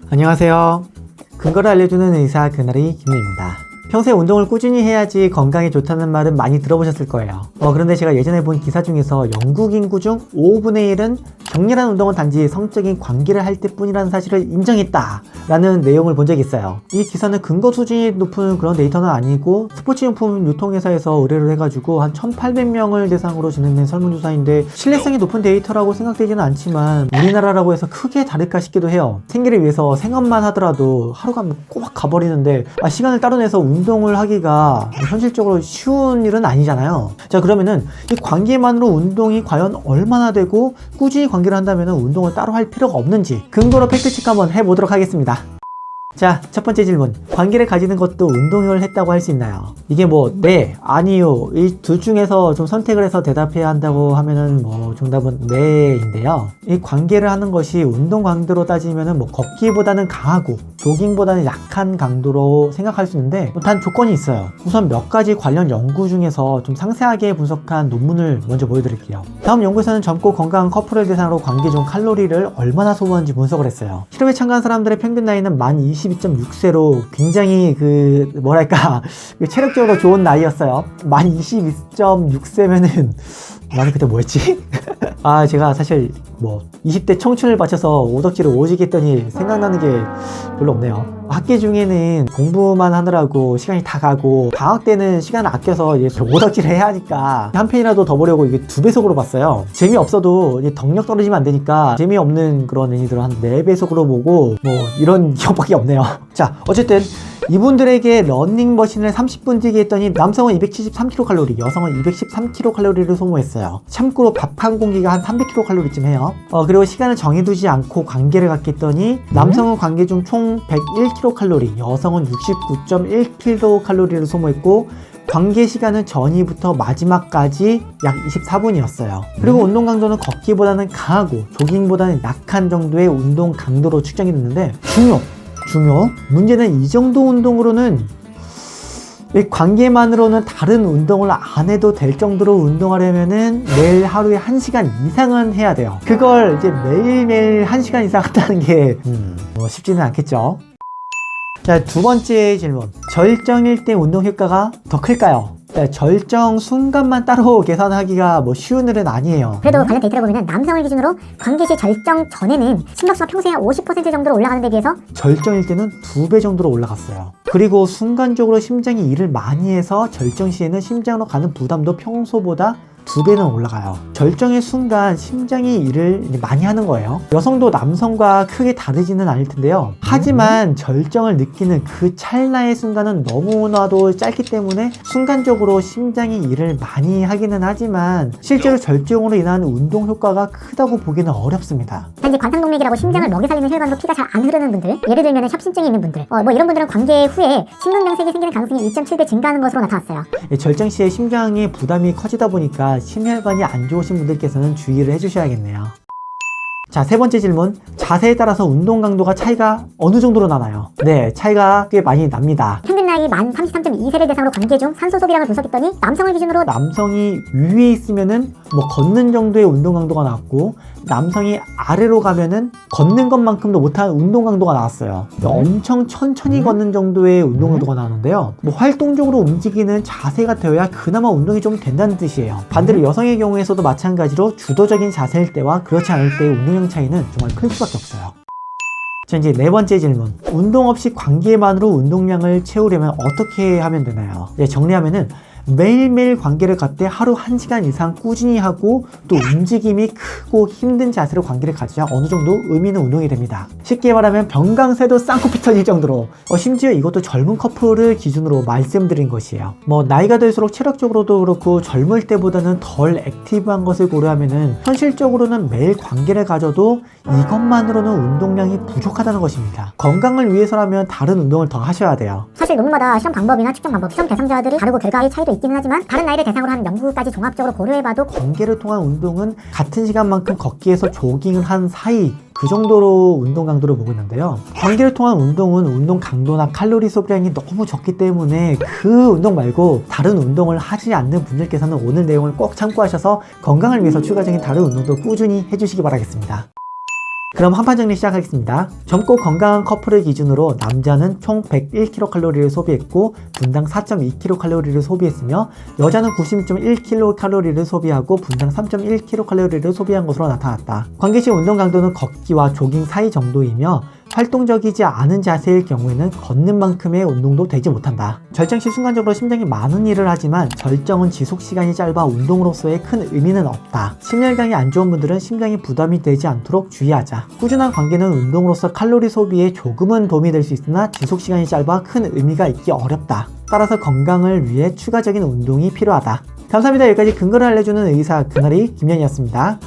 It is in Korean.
안녕하세요. 근거를 알려주는 의사 그날의 김유입니다. 평소에 운동을 꾸준히 해야지 건강에 좋다는 말은 많이 들어보셨을 거예요. 그런데 제가 예전에 본 기사 중에서 영국 인구 중 5분의 1은 격렬한 운동은 단지 성적인 관계를 할 때뿐이라는 사실을 인정했다 라는 내용을 본 적이 있어요. 이 기사는 근거 수준이 높은 그런 데이터는 아니고 스포츠용품 유통회사에서 의뢰를 해가지고 한 1800명을 대상으로 진행된 설문조사인데 신뢰성이 높은 데이터라고 생각되지는 않지만 우리나라라고 해서 크게 다를까 싶기도 해요. 생계를 위해서 생업만 하더라도 하루가 꼬박 가버리는데 시간을 따로 내서 운동을 하기가 현실적으로 쉬운 일은 아니잖아요. 자, 그러면은 이 관계만으로 운동이 과연 얼마나 되고 꾸준히 관계를 한다면 운동을 따로 할 필요가 없는지 근거로 팩트체크 한번 해보도록 하겠습니다. 자, 첫 번째 질문. 관계를 가지는 것도 운동을 했다고 할 수 있나요? 이게 네, 아니요. 이 둘 중에서 좀 선택을 해서 대답해야 한다고 하면은 정답은 네인데요. 이 관계를 하는 것이 운동 강도로 따지면은 걷기보다는 강하고 조깅보다는 약한 강도로 생각할 수 있는데 단 조건이 있어요. 우선 몇 가지 관련 연구 중에서 좀 상세하게 분석한 논문을 먼저 보여드릴게요. 다음 연구에서는 젊고 건강한 커플을 대상으로 관계 중 칼로리를 얼마나 소모하는지 분석을 했어요. 실험에 참가한 사람들의 평균 나이는 만 22.6세로 굉장히 체력적으로 좋은 나이였어요. 만 22.6세면은 나는 그때 뭐 했지? 제가 사실 20대 청춘을 바쳐서 오덕지를 오지게 했더니 생각나는 게 별로 없네요. 학기 중에는 공부만 하느라고 시간이 다 가고 방학 때는 시간을 아껴서 오덕지를 해야 하니까 한 편이라도 더 보려고 이게 2배속으로 봤어요. 재미없어도 덕력 떨어지면 안 되니까 재미없는 그런 애니들을 한 4배속으로 보고 이런 기억밖에 없네요. 자, 어쨌든 이분들에게 러닝머신을 30분 뛰게 했더니 남성은 273kcal, 여성은 213kcal를 소모했어요. 참고로 밥 한 공기가 한 300kcal쯤 해요. 그리고 시간을 정해두지 않고 관계를 갖게 했더니 남성은 관계 중 총 101kcal, 여성은 69.1kcal를 소모했고 관계 시간은 전이부터 마지막까지 약 24분이었어요. 그리고 운동 강도는 걷기보다는 강하고 조깅보다는 약한 정도의 운동 강도로 측정이 됐는데 중요. 문제는 이 정도 운동으로는 이 관계만으로는 다른 운동을 안 해도 될 정도로 운동하려면은 매일 하루에 1시간 이상은 해야 돼요. 그걸 매일매일 1시간 이상 한다는 게 쉽지는 않겠죠. 자, 두 번째 질문. 절정일 때 운동 효과가 더 클까요? 절정 순간만 따로 계산하기가 쉬운 일은 아니에요. 그래도 관련 데이터를 보면 남성을 기준으로 관계 시 절정 전에는 심박수가 평소에 한 50% 정도로 올라가는 데 비해서 절정일 때는 2배 정도로 올라갔어요. 그리고 순간적으로 심장이 일을 많이 해서 절정 시에는 심장으로 가는 부담도 평소보다 2배는 올라가요. 절정의 순간 심장이 일을 많이 하는 거예요. 여성도 남성과 크게 다르지는 않을 텐데요. 하지만 절정을 느끼는 그 찰나의 순간은 너무나도 짧기 때문에 순간적으로 심장이 일을 많이 하기는 하지만 실제로 절정으로 인한 운동 효과가 크다고 보기는 어렵습니다. 단지 관상동맥이라고 심장을 먹여 살리는 혈관으로 피가 잘 안 흐르는 분들, 예를 들면 협심증이 있는 분들, 이런 분들은 관계 후에 심근경색이 생기는 가능성이 2.7배 증가하는 것으로 나타났어요. 절정 시에 심장의 부담이 커지다 보니까 심혈관이 안 좋으신 분들께서는 주의를 해주셔야겠네요. 자, 세 번째 질문. 자세에 따라서 운동 강도가 차이가 어느 정도로 나나요? 네, 차이가 꽤 많이 납니다. 평균 나이 만 33.2세를 대상으로 관계 중 산소 소비량을 분석했더니 남성을 기준으로 남성이 위에 있으면은 걷는 정도의 운동 강도가 나왔고 남성이 아래로 가면은 걷는 것만큼도 못한 운동 강도가 나왔어요. 엄청 천천히 걷는 정도의 운동 강도가 나오는데요. 활동적으로 움직이는 자세가 되어야 그나마 운동이 좀 된다는 뜻이에요. 반대로 여성의 경우에서도 마찬가지로 주도적인 자세일 때와 그렇지 않을 때의 운동량 차이는 정말 클 수밖에 없어요. 자, 이제 네 번째 질문. 운동 없이 관계만으로 운동량을 채우려면 어떻게 하면 되나요? 정리하면은 매일매일 관계를 갖되 하루 1시간 이상 꾸준히 하고 또 움직임이 크고 힘든 자세로 관계를 가져야 어느 정도 의미 있는 운동이 됩니다. 쉽게 말하면 병강세도 쌍코피 터질 정도로 심지어 이것도 젊은 커플을 기준으로 말씀드린 것이에요. 나이가 들수록 체력적으로도 그렇고 젊을 때보다는 덜 액티브한 것을 고려하면은 현실적으로는 매일 관계를 가져도 이것만으로는 운동량이 부족하다는 것입니다. 건강을 위해서라면 다른 운동을 더 하셔야 돼요. 사실 논문마다 실험 방법이나 측정 방법, 실험 대상자들이 다르고 결과의 차이도 있기는 하지만 다른 나이를 대상으로 한 연구까지 종합적으로 고려해봐도 관계를 통한 운동은 같은 시간만큼 걷기에서 조깅을 한 사이 그 정도로 운동 강도를 보고 있는데요. 관계를 통한 운동은 운동 강도나 칼로리 소비량이 너무 적기 때문에 그 운동 말고 다른 운동을 하지 않는 분들께서는 오늘 내용을 꼭 참고하셔서 건강을 위해서 추가적인 다른 운동도 꾸준히 해주시기 바라겠습니다. 그럼 한판 정리 시작하겠습니다. 젊고 건강한 커플을 기준으로 남자는 총 101kcal를 소비했고 분당 4.2kcal를 소비했으며 여자는 96.1kcal를 소비하고 분당 3.1kcal를 소비한 것으로 나타났다. 관계 시 운동 강도는 걷기와 조깅 사이 정도이며 활동적이지 않은 자세일 경우에는 걷는 만큼의 운동도 되지 못한다. 절정 시 순간적으로 심장이 많은 일을 하지만 절정은 지속 시간이 짧아 운동으로서의 큰 의미는 없다. 심혈관이 안 좋은 분들은 심장이 부담이 되지 않도록 주의하자. 꾸준한 관계는 운동으로서 칼로리 소비에 조금은 도움이 될 수 있으나 지속 시간이 짧아 큰 의미가 있기 어렵다. 따라서 건강을 위해 추가적인 운동이 필요하다. 감사합니다. 여기까지 근거를 알려주는 의사 그날이 김연이었습니다.